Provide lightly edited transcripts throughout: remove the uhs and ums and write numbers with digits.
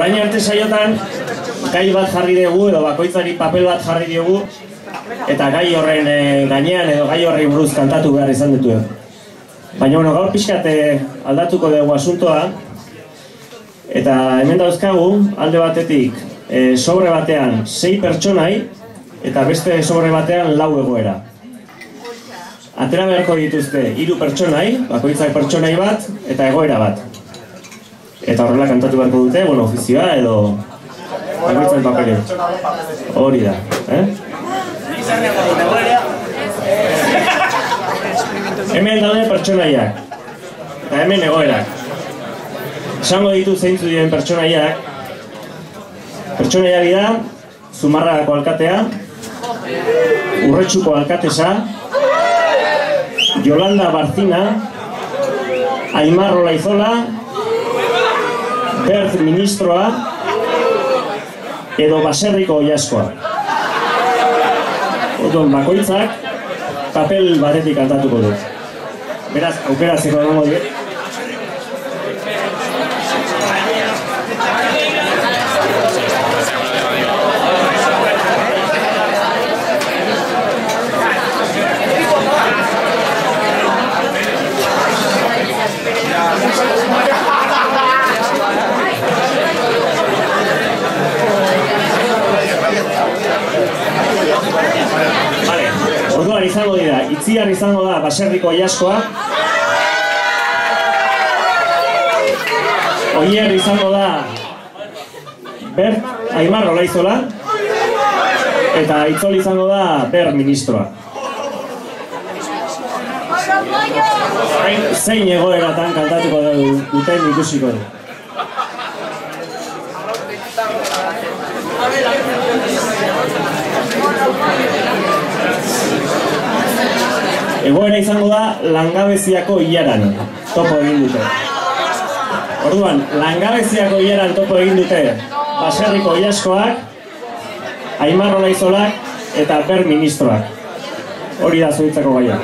orain arte saiotan gai bat jarri dugu edo bakoitzari papel bat jarri diogu eta gai horren gainean edo gai horri buruz kantatu behar izan ditu. Baina gaur pixkat aldatuko dugu asuntoa eta hemen dauzkagu alde batetik sobre batean 6 pertsonai eta beste sobre batean 4 egoera. Atera beharko dituzte 3 pertsonai, bakoitzak pertsonai bat eta egoera bat. Eta horrela kantatu beharko dute, ofizioa edo bakoitzak papeleo. Hori da, Hemen daude pertsonaiak eta hemen egoerak. Esango ditu zeintzu diren pertsonaiak. Pertsonaiak dira Zumarragako alkatea, Urretxuko alkatesa, Yolanda Barcina, Aimar Olaizola, Bert ministroa edo Baserriko Oilaskoa. Odon bakoitzak papel batetik kantatuko dut. Beraz, aukeraziko emango dut. Orduan izango dira, Itziar izango da Baserriko Oilaskoa, Oier izango da Bert Aimar Olaizola eta Itzol izango da Bert ministroa. Zein egoeratan kantatuko duten ikusiko du. Egoera izango da langabeziako ilaran topo egin dute. Orduan, langabeziako ilaran topo egin dute Baserriko Oilaskoak, Aimar Olaizolak eta Bert ministroak. Hori da zuitzako gaia.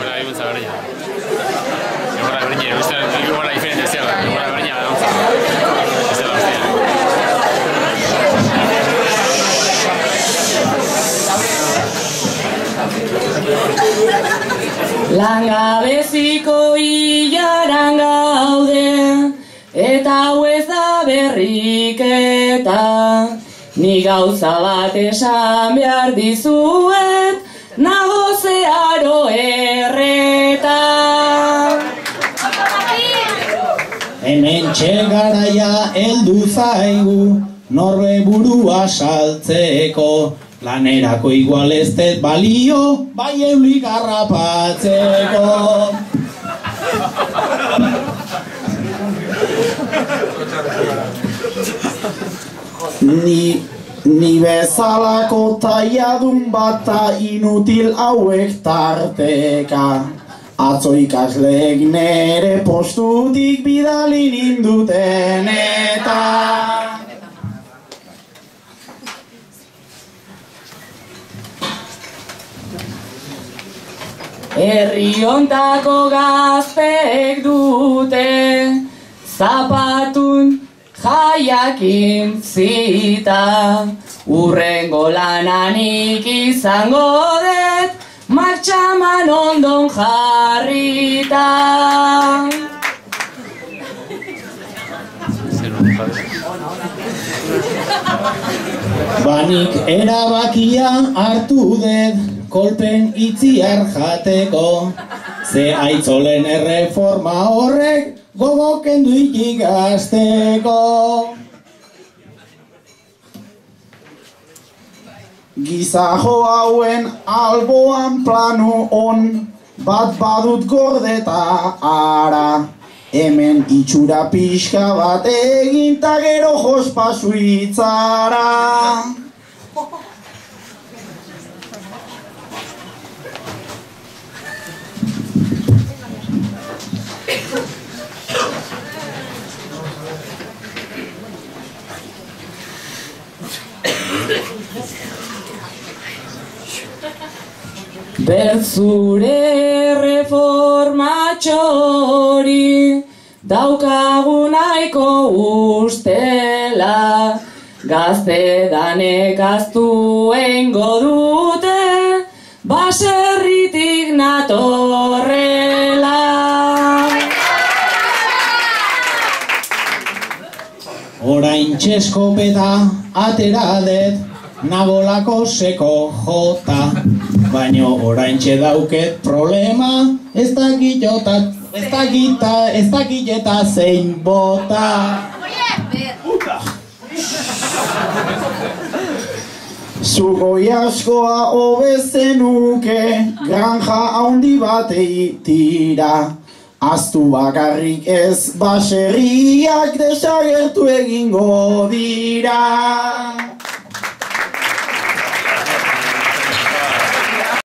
Langabeziko ilaran gaude, eta hau ez da berriketa. Ni gauza bat esan behar dizuet, nago zeharo erreta. Hemen txegaraia heldu zaigu, norbe burua saltzeko. Lanerako igual ez dut balio, bai eulik harrapatzeko. Ni bezalako taiadun bata inutil hauek tarteka. Atzo ikasleek nere postutik bidali ninduten eta herri hontako gazteek dute zapatun jaiakin zita. Urrengo lananik izango dut martxaman ondon jarrita. Banik erabakia hartu dut kolpen Itziar jateko. Ze Aitzolen erreforma horrek gogoken duik gazteko. Gizajo hauen alboan plano on bat badut gordeta ara. Hemen itxura pixka bat egin ta gero jospa suitzara. Bertzure reformatxori daukagu nahiko ustela, Gaztedanek aztu eingo dute, baserritik natorrela. Orain txeskopeta atera det, nagolako seko jota. Baino orain dauket problema, ez dakiteta zein bota. Zugoi askoa hobezenuke, granja haundi batei tira. Aztu bakarrik ez, baserriak desagertu egingo dira.